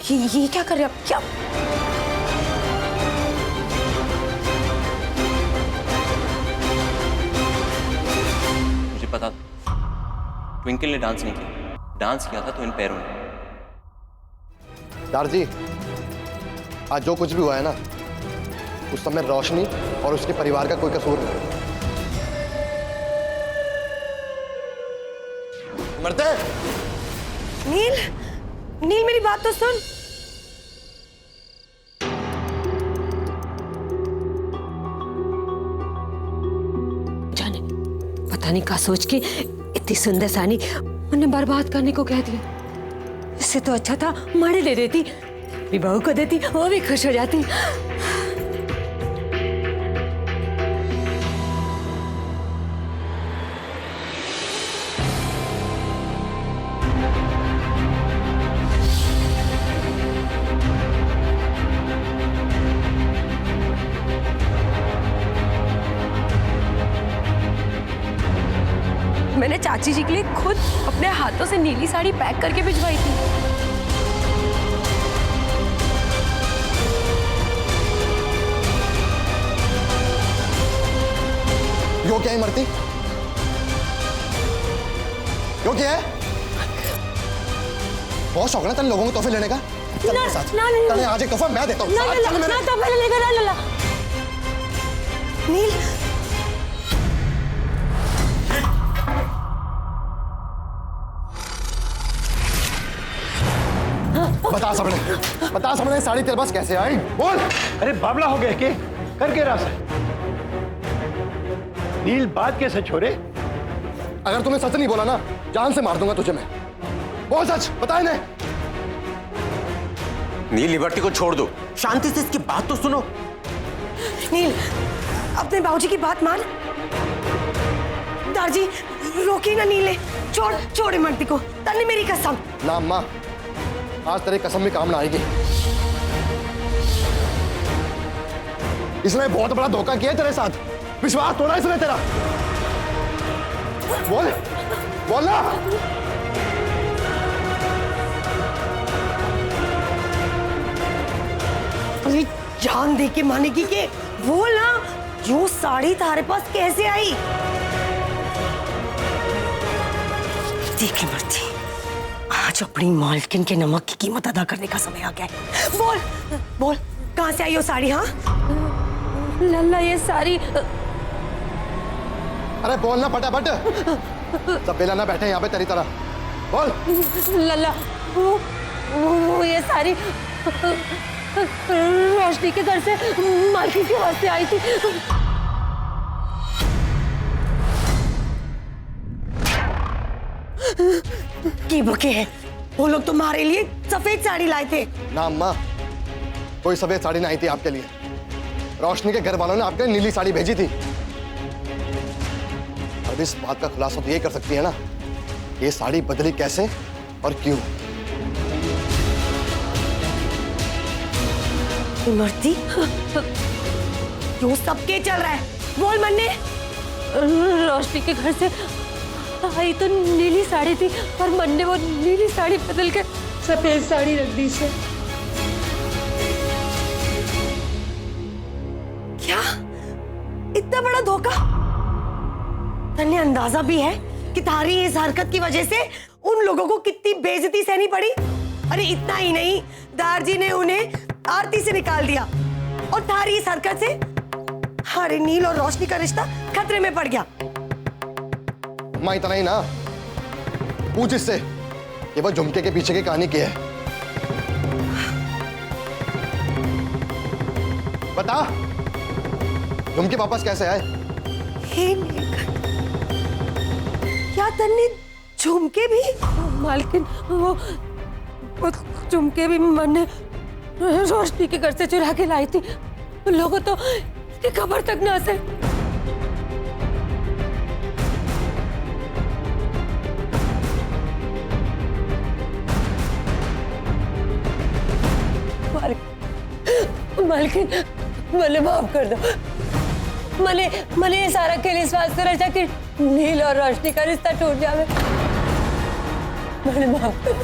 ये क्या कर रहे आप? क्या मुझे पता था ट्विंकल ने डांस नहीं किया, डांस किया था तो इन पैरों ने। दार जी, आज जो कुछ भी हुआ है ना, उस समय रोशनी और उसके परिवार का कोई कसूर नहीं। मरते नील, नील मेरी बात तो सुन। जाने पता नहीं क्या सोच के इतनी सुंदर सानी उन्हें बर्बाद करने को कह दिया। इससे तो अच्छा था मारे ले देती, अपनी बहू को देती, वो भी खुश हो जाती। मैंने चाची जी के लिए खुद अपने हाथों से नीली साड़ी पैक करके भिजवाई थी। यो क्या है मरती? यो क्या है? बहुत शौक है तेरे लोगों को तोहफे लेने का। चल मेरे साथ। चल आज एक तोहफा मैं देता हूँ। नील, बता सबने साड़ी तेरे पास कैसे आई? बोल। अरे बाबला हो गया के कर के रास नील, बात कैसे छोड़े? अगर तूने सच नहीं बोला ना, जान से मार दूंगा तुझे मैं। बोल सच, बता इन्हें। नील, लिबर्टी को छोड़ दो, शांति से इसकी बात तो सुनो। नील, अपने बाबूजी की बात मान। दारजी, रोकी ना नीले, छोड़े मर्दी को, तन्ने मेरी कसम। ना अम्मा, आज तेरी कसम भी काम ना आएगी। इसने बहुत बड़ा धोखा किया तेरे साथ, विश्वास तोड़ा इसने तेरा। बोल ना। अरे जान दे के मानेगी के? बोल ना, जो साड़ी तारे पास कैसे आई? देख मर्दी, आज अपनी मालकिन के नमक की कीमत अदा करने का समय आ गया है। बोल कहाँ से आई वो साड़ी? हाँ लल्ला, ये साड़ी। अरे बोल ना फटाफट, सब बेला ना बैठे यहाँ पे तेरी तरह। बोल। लल्ला, वो ये साड़ी रोशनी के घर से मालकिन के वास्ते आई थी। की बके है, वो लोग तुम्हारे लिए सफेद साड़ी लाए थे। ना अम्मा, कोई सफेद साड़ी नहीं आई थी आपके लिए। रोशनी के घर वालों ने आपके लिए नीली साड़ी भेजी थी। अब इस बात का खुलासा तो ये कर सकती है ना, ये साड़ी बदली कैसे और क्यों? इमरती, क्यों सबके चल रहा है? बोल मन्ने। रोशनी के घर से आई तो नीली साड़ी थी, और मन्ने वो नीली साड़ी बदल के सफेद साड़ी रख दी से। क्या इतना बड़ा धोखा? तन्ने अंदाजा भी है कि तारी इस हरकत की वजह से उन लोगों को कितनी बेइज्जती सहनी पड़ी? अरे इतना ही नहीं, दारजी ने उन्हें आरती से निकाल दिया, और तारी इस हरकत से हरे नील और रोशनी का रिश्ता खतरे में पड़ गया। मां इतना ही ना, पूछ इससे ये वो झुमके के पीछे की कहानी क्या है। बता, झुमके वापस कैसे आए? हे क्या तन्ने झुमके भी? मालकिन, वो झुमके भी मैंने रोशनी के घर से चुरा के लाई थी। लोगों तो इसकी खबर तक ना से। मालकिन, मने माफ कर दो। मने ये सारा खेल इस वास्ते रचा कि नील और रोशनी का रिश्ता टूट जावे। मने माफ कर दो।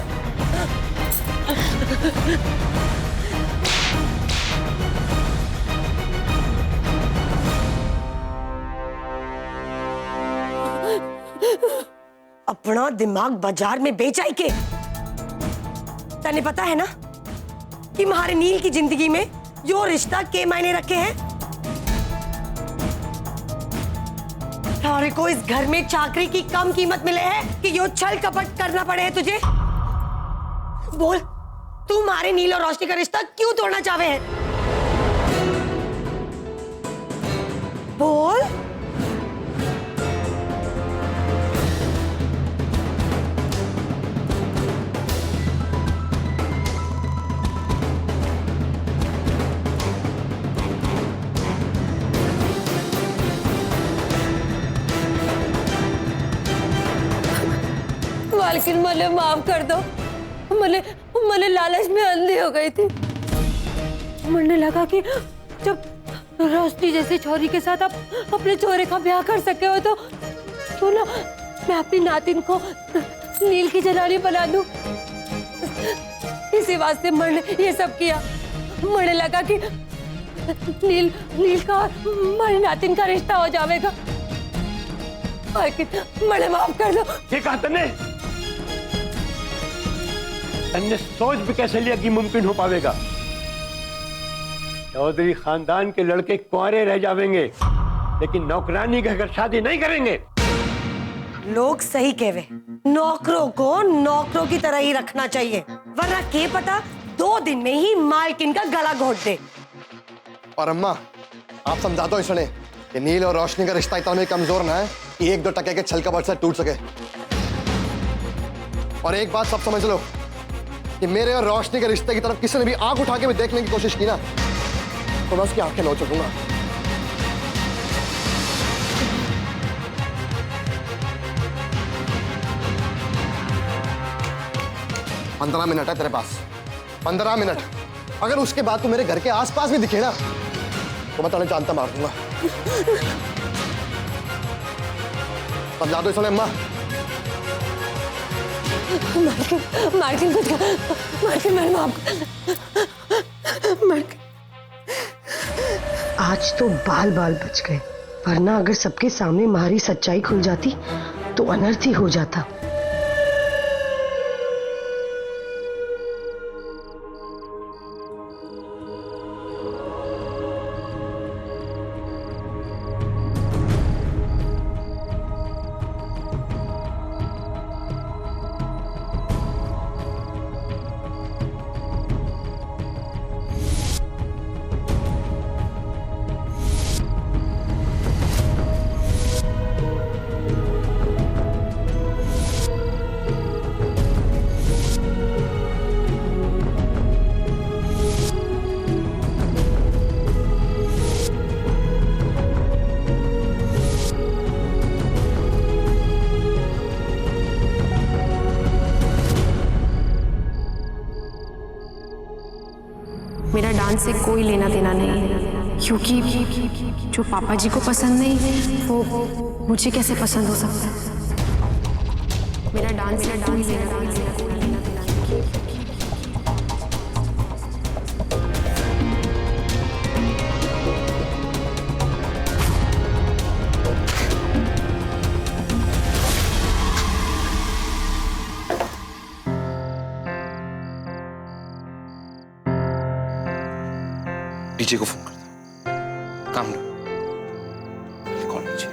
अपना दिमाग बाजार में बेचाई के। तने पता है ना कि हमारे नील की जिंदगी में यो रिश्ता के मायने रखे हैं। थारे को इस घर में चाकरी की कम कीमत मिले है कि यो छल कपट करना पड़े है तुझे। बोल, तू हमारे नील और रोशनी का रिश्ता क्यों तोड़ना चाहे है? बोल। मालकिन मुझे माफ कर दो। मुझे लालच में अंधी हो गई थी। मुझे लगा कि जब रोशनी जैसी छोरी के साथ आप अपने छोरे का ब्याह कर सके हो तो ना मैं अपनी नातिन को नील की जलानी बना दूं। इसी वास्ते मैंने ये सब किया। मुझे लगा कि नील का हमारी नातिन का रिश्ता हो जाएगा। मुझे माफ कर दो। ये कहा तन्ने सोच भी कैसे लिया कि मुमकिन हो पाएगा। चौधरी खानदान के लड़के कुंवारे रह जाएंगे, लेकिन नौकरानी के घर शादी नहीं करेंगे। लोग सही कहवे, नौकरों को नौकरों की तरह ही रखना चाहिए, वरना के पता 2 दिन में ही मालकिन का गला घोट दे। और अम्मा, आप समझा दो इसने कि नील और रोशनी का रिश्ता इतना कमजोर ना है कि 1-2 टके के छल कपट से टूट सके। और एक बात सब समझ लो कि मेरे और रोशनी के रिश्ते की तरफ किसी ने भी आंख उठा के भी देखने की कोशिश की ना, तो मैं उसकी आंखें नोच लूंगा। पंद्रह मिनट है तेरे पास, 15 मिनट। अगर उसके बाद तू मेरे घर के आसपास भी दिखे ना, तो मैं तुम्हें जानता मार दूंगा। समझा दो इसने अम्मा। मालकिन कुछ मालकिन मेरे माफ। आज तो बाल बाल बच गए, वरना अगर सबके सामने हमारी सच्चाई खुल जाती तो अनर्थ ही हो जाता। मेरा डांस से कोई लेना देना नहीं है, क्योंकि जो पापा जी को पसंद नहीं वो मुझे कैसे पसंद हो सकता है। मेरा डांस से कोई लेना देना नहीं। डीजे को फोन कर दो। काम लो, कॉल कीजिए।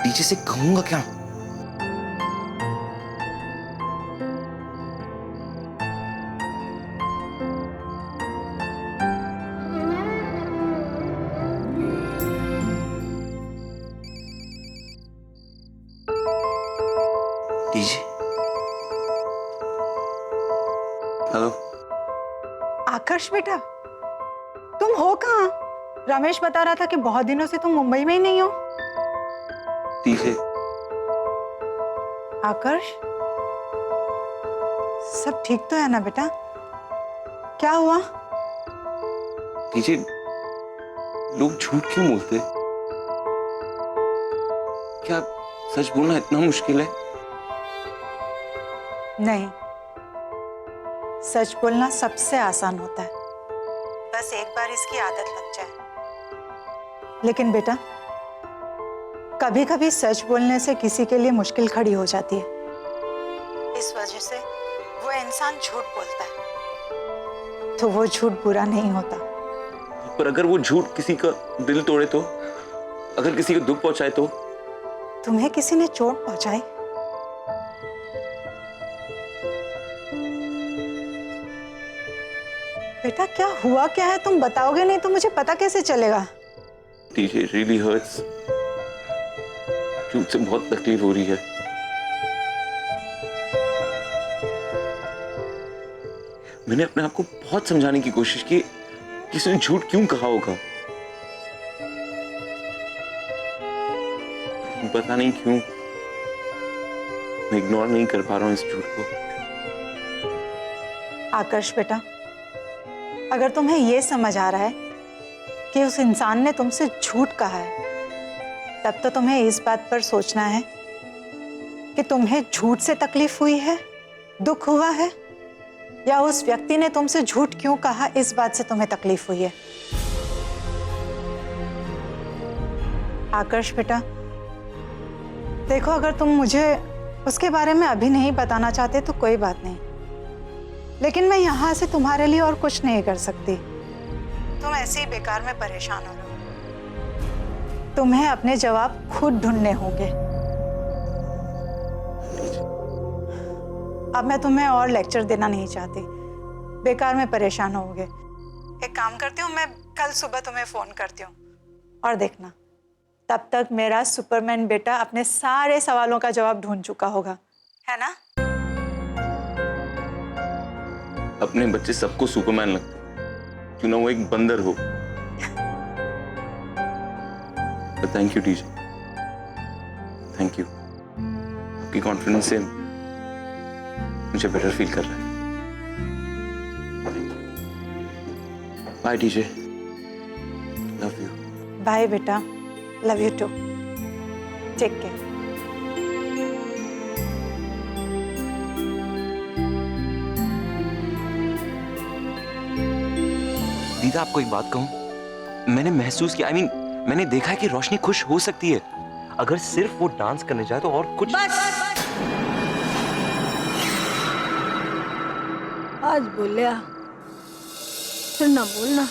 डीजे से कहूंगा क्या? डीजे। हेलो आकर्ष बेटा, तुम हो कहाँ? रमेश बता रहा था कि बहुत दिनों से तुम मुंबई में ही नहीं हो। डीजे। आकर्ष, सब ठीक तो है ना बेटा? क्या हुआ? डीजे, लोग झूठ क्यों बोलते? सच बोलना इतना मुश्किल है? नहीं, सच बोलना सबसे आसान होता है, बस एक बार इसकी आदत लग जाए। लेकिन बेटा, कभी कभी सच बोलने से किसी के लिए मुश्किल खड़ी हो जाती है, इस वजह से वो इंसान झूठ बोलता है, तो वो झूठ बुरा नहीं होता। पर अगर वो झूठ किसी का दिल तोड़े तो, अगर किसी को दुख पहुंचाए तो? तुम्हें किसी ने चोट पहुंचाई? बेटा क्या हुआ क्या है, तुम बताओगे नहीं तो मुझे पता कैसे चलेगा? TJ really hurts. झूठ से बहुत तकलीफ हो रही है। मैंने अपने आप को बहुत समझाने की कोशिश की कि इसने झूठ क्यों कहा होगा, पता नहीं क्यों मैं इग्नोर नहीं कर पा रहा हूं इस झूठ को। आकर्ष बेटा, अगर तुम्हें यह समझ आ रहा है कि उस इंसान ने तुमसे झूठ कहा है, तब तो तुम्हें इस बात पर सोचना है कि तुम्हें झूठ से तकलीफ हुई है, दुख हुआ है, या उस व्यक्ति ने तुमसे झूठ क्यों कहा इस बात से तुम्हें तकलीफ हुई है। आकर्ष बेटा, देखो, अगर तुम मुझे उसके बारे में अभी नहीं बताना चाहते तो कोई बात नहीं, लेकिन मैं यहां से तुम्हारे लिए और कुछ नहीं कर सकती। तुम ऐसे ही बेकार में परेशान हो रहे हो। तुम्हें अपने जवाब खुद ढूंढने होंगे। अब मैं तुम्हें और लेक्चर देना नहीं चाहती, बेकार में परेशान होगे। एक काम करती हूँ, मैं कल सुबह तुम्हें फोन करती हूँ, और देखना तब तक मेरा सुपरमैन बेटा अपने सारे सवालों का जवाब ढूंढ चुका होगा, है ना? अपने बच्चे सबको सुपरमैन लगते हैं, क्यों ना वो एक बंदर हो। Thank you teacher, thank you. आपकी कॉन्फिडेंस से मुझे बेटर फील कर रहा है। Bye teacher, love you. Bye बेटा, love you too. Take care. दीदा, आपको एक बात कहूं, मैंने महसूस किया, मैंने देखा है कि रोशनी खुश हो सकती है अगर सिर्फ वो डांस करने जाए तो, और कुछ। आज बोलिया फिर ना बोलना।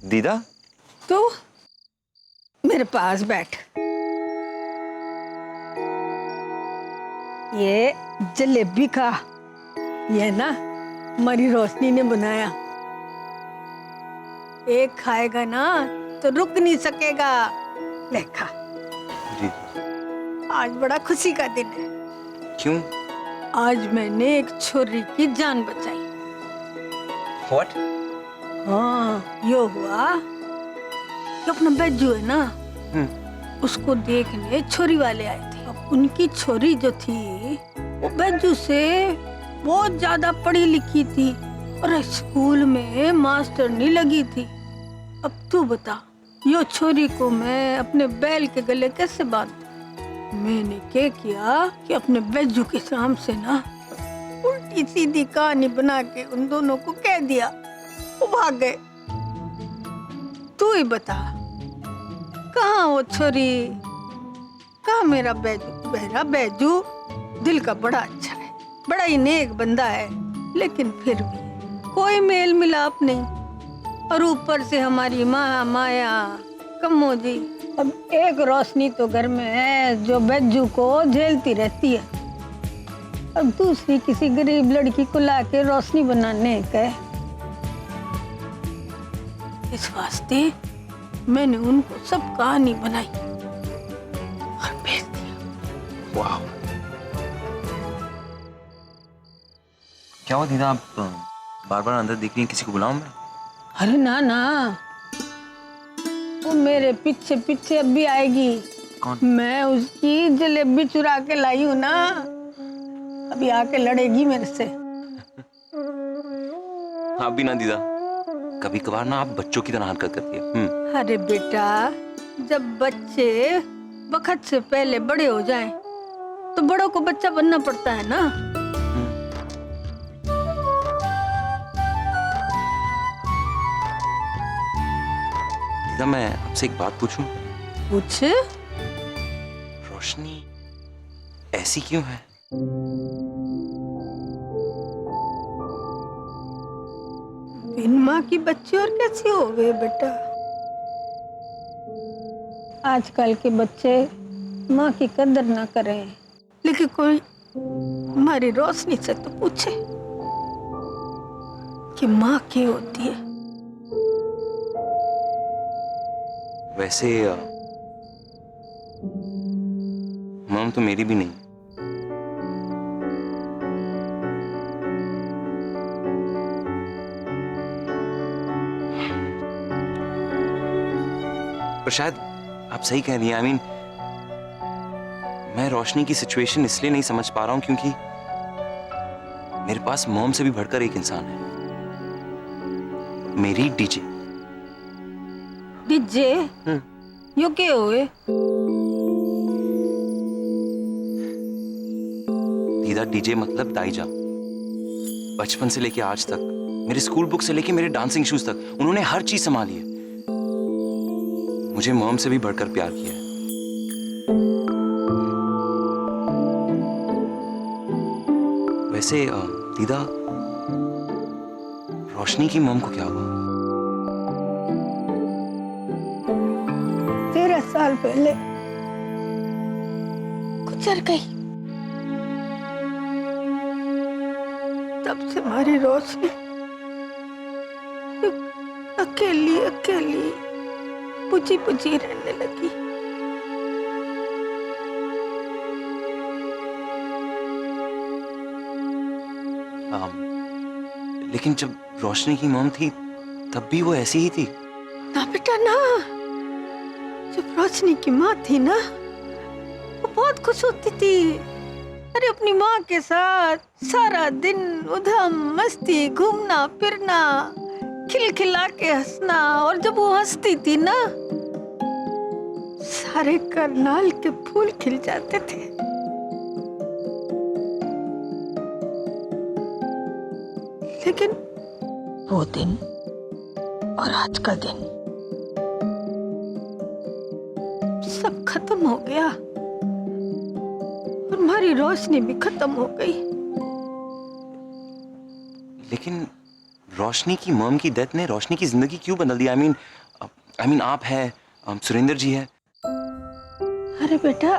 दीदा, तो मेरे पास बैठ। ये जलेबी खा, ये ना हमारी रोशनी ने बनाया। एक खाएगा ना तो रुक नहीं सकेगा। ले खा। जी। आज बड़ा खुशी का दिन है। क्यों? आज मैंने एक छोरी की जान बचाई। What? हाँ, यो हुआ कि अपना बैजू है ना, उसको देखने छोरी वाले आए थे। अब उनकी छोरी जो थी वो बैजू से बहुत ज्यादा पढ़ी लिखी थी और स्कूल में मास्टर नहीं लगी थी। अब तू बता, यो छोरी को मैं अपने बैल के गले कैसे बांधूं? मैंने क्या किया कि अपने बैजू के सामने से ना उल्टी सीधी कहानी बना के उन दोनों को कह दिया, वो भाग गए। तू ही बता, कहाँ वो छोरी, कहाँ मेरा बैजू? मेरा बैजू दिल का बड़ा अच्छा है, बड़ा ही नेक बंदा है, लेकिन फिर भी कोई मेल मिलाप नहीं। और ऊपर से हमारी माँ माया कम्मो जी। अब एक रोशनी तो घर में है जो बैजू को झेलती रहती है, अब दूसरी किसी गरीब लड़की को लाके रोशनी बनाने का। इस वास्ते मैंने उनको सब कहानी बनाई और भेज दिया। वाह, क्या हुआ दीदा, आप बार बार अंदर देख रही हैं, किसी को बुलाऊं मैं? अरे ना ना, वो मेरे पीछे पीछे अभी आएगी। कौन? मैं उसकी जलेबी चुरा के लाई हूँ ना, अभी आके लड़ेगी मेरे से। आप भी ना दीदा, कभी कभार ना आप बच्चों की तरह हरकत करती है। अरे बेटा, जब बच्चे वक्त से पहले बड़े हो जाएं, तो बड़ों को बच्चा बनना पड़ता है ना। दीदा मैं आपसे एक बात पूछूं? पूछ। रोशनी ऐसी क्यों है? बिन माँ की बच्ची और कैसी हो गए बेटा? आजकल के बच्चे माँ की कदर ना करें, लेकिन कोई हमारी रोशनी से तो पूछे कि माँ क्या होती है। वैसे मॉम तो मेरी भी नहीं। पर शायद आप सही कह रही हैं। आई मीन, मैं रोशनी की सिचुएशन इसलिए नहीं समझ पा रहा हूं क्योंकि मेरे पास मॉम से भी बढ़कर एक इंसान है, मेरी डीजे। डीजे? यो क्या हुए? दीदा डीजे मतलब ताईजा। बचपन से लेके आज तक, मेरे स्कूल बुक से लेके मेरे डांसिंग शूज तक, उन्होंने हर चीज संभाली है। मुझे मॉम से भी बढ़कर प्यार किया है। वैसे दीदा, रोशनी की मॉम को क्या हुआ? 13 साल पहले गुजर गई। तब से हमारी रोशनी अकेली अकेली बुझी बुझी रहने लगी। लेकिन जब रोशनी की मॉम थी तब भी वो ऐसी ही थी। ना बेटा ना, जब रोशनी की माँ थी ना, वो बहुत खुश होती थी। अरे अपनी माँ के साथ सारा दिन उधम मस्ती, घूमना फिरना, खिलखिला के हंसना। और जब वो हंसती थी ना, सारे करनाल के फूल खिल जाते थे। लेकिन वो दिन और आज का दिन सब खत्म हो गया, और हमारी रोशनी भी खत्म हो गई। लेकिन रोशनी की मॉम की डेथ ने रोशनी की जिंदगी क्यों बदल दी? आई मीन आप है, सुरेंद्र जी है। अरे बेटा,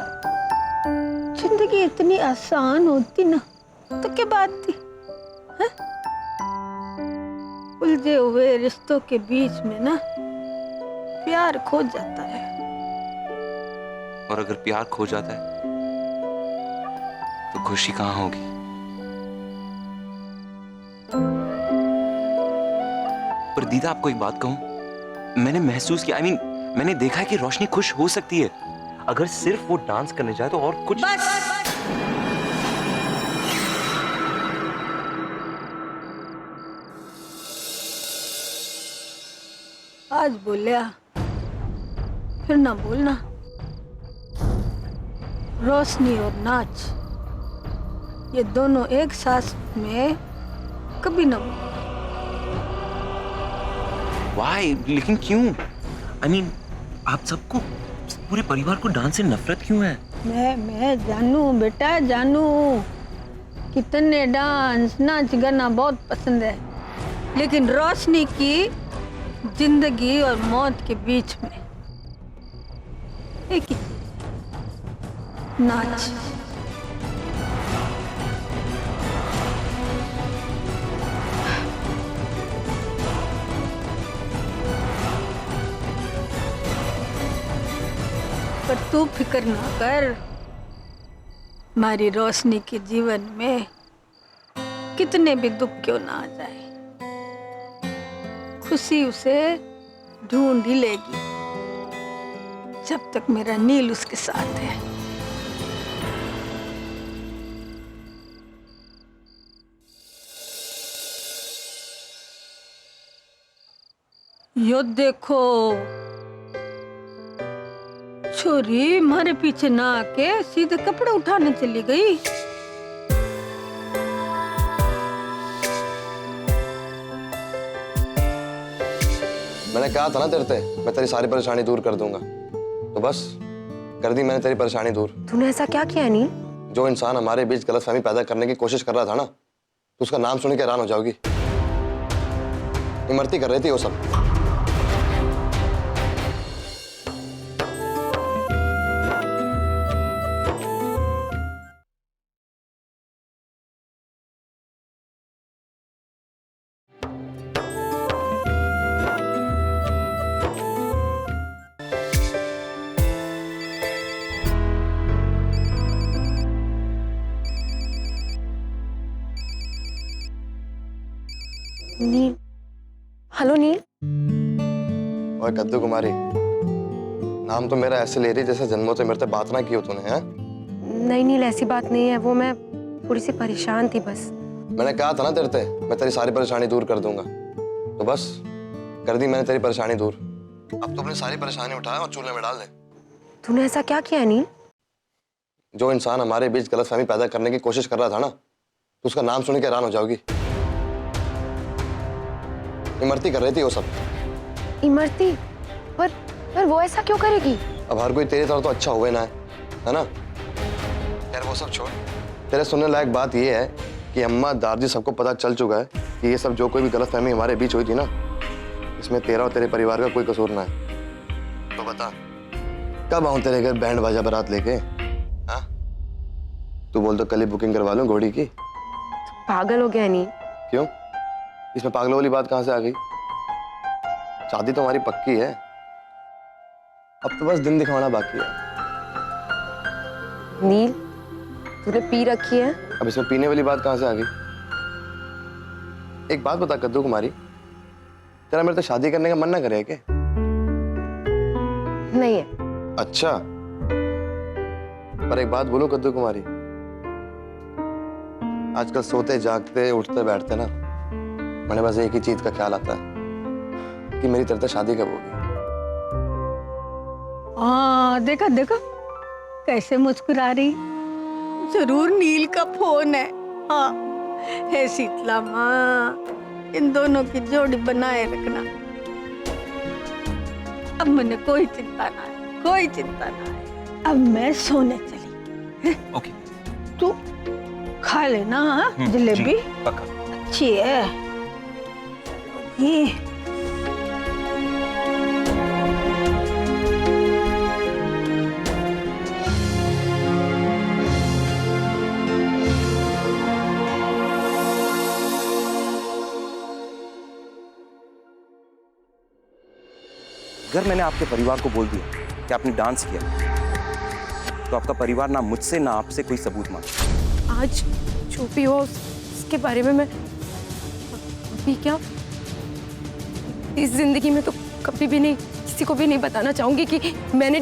जिंदगी इतनी आसान होती ना तो क्या बात थी? हैं? उलझे हुए रिश्तों के बीच में ना प्यार खो जाता है। और अगर प्यार खो जाता है तो खुशी कहाँ होगी? पर दीदा आपको एक बात कहूं, मैंने महसूस किया, मैंने देखा है कि रोशनी खुश हो सकती है अगर सिर्फ वो डांस करने जाए तो, और कुछ बस। आज बोलिया फिर ना बोलना। रोशनी और नाच, ये दोनों एक साथ में कभी ना बोलना। वाई? लेकिन क्यों? आप सबको, पूरे परिवार को डांस से नफरत क्यों है? मैं जानू बेटा, जानू कितने डांस नाच गाना बहुत पसंद है, लेकिन रोशनी की जिंदगी और मौत के बीच में एक ही चीज, नाच। पर तू फिक्र ना कर, हमारी रोशनी के जीवन में कितने भी दुख क्यों ना आ जाए, खुशी उसे ढूंढ ही लेगी जब तक मेरा नील उसके साथ है। यो देखो, छोरी हमारे पीछे ना आके सीधे कपड़े उठाने चली गई। मैंने कहा था ना तेरे से, मैं तेरी सारी परेशानी दूर कर दूंगा, तो बस कर दी मैंने तेरी परेशानी दूर। तूने ऐसा क्या किया नील? जो इंसान हमारे बीच गलतफहमी पैदा करने की कोशिश कर रहा था ना, तो उसका नाम सुन के हैरान हो जाओगी। इमरती कर रही थी वो सब। नील, हेलो नील। और कद्दू कुमारी, नाम तो मेरा ऐसे ले रही जैसे जन्मों से मेरे से बात ना की हो तूने, हैं? नहीं नील, ऐसी बात नहीं है, वो मैं थोड़ी सी परेशान थी बस। मैंने कहा था ना तेरे से, मैं तेरी सारी परेशानी दूर कर दूंगा, तो बस कर दी मैंने तेरी परेशानी दूर। अब तो अपनी सारी परेशानी उठा और चूल्हे में डाल दे। तूने ऐसा क्या किया नील? जो इंसान हमारे बीच गलतफहमी पैदा करने की कोशिश कर रहा था ना, तो उसका नाम सुन के हैरान हो जाओगी। इमरती कर रही थी वो सब। इमरती? पर वो ऐसा क्यों करेगी? अब हर कोई तेरी तरह तो अच्छा हुए ना है ना? यार वो सब छोड़, तेरे सुनने लायक बात ये है कि अम्मा दादी सबको पता चल चुका है कि ये सब जो कोई भी गलतफहमी हमारे बीच हुई थी ना, इसमें तेरा और तेरे परिवार का कोई कसूर ना है। तो बता, कब आऊं तेरे घर बैंड बाजा बारात लेके? हाँ, तू बोल तो कल ही बुकिंग करवा लूं घोड़ी की। पागल हो गया नील? क्यों? इसमें पागलों वाली बात कहां से आ गई? शादी तो हमारी पक्की है, अब तो बस दिन दिखाना बाकी है। नील, तूने पी रखी है? अब इसमें पीने वाली बात कहां से आ गई? एक बात बता कद्दू कुमारी, तेरा मेरे से शादी करने का मन ना करे क्या? नहीं है। अच्छा, पर एक बात बोलो कद्दू कुमारी, आजकल सोते जागते उठते बैठते ना, मैंने बस एक ही चीज का ख्याल आता है कि मेरी तेरे से शादी कब होगी। हाँ, देखा देखा कैसे मुस्कुरा रही। जरूर नील का फोन है। हाँ, हे शीतला माँ, इन दोनों की जोड़ी बनाए रखना। अब मैंने कोई चिंता ना है, कोई चिंता ना है। अब मैं सोने चली। ओके। तू खा लेना। हाँ, जलेबी पक्का। अच्छी है ये। अगर मैंने आपके परिवार को बोल दिया कि आपने डांस किया, तो आपका परिवार ना मुझसे ना आपसे कोई सबूत मांगे। आज जो भी हो उसके बारे में मैं अभी क्या, इस जिंदगी में तो कभी भी नहीं, किसी को भी नहीं बताना चाहूंगी कि मैंने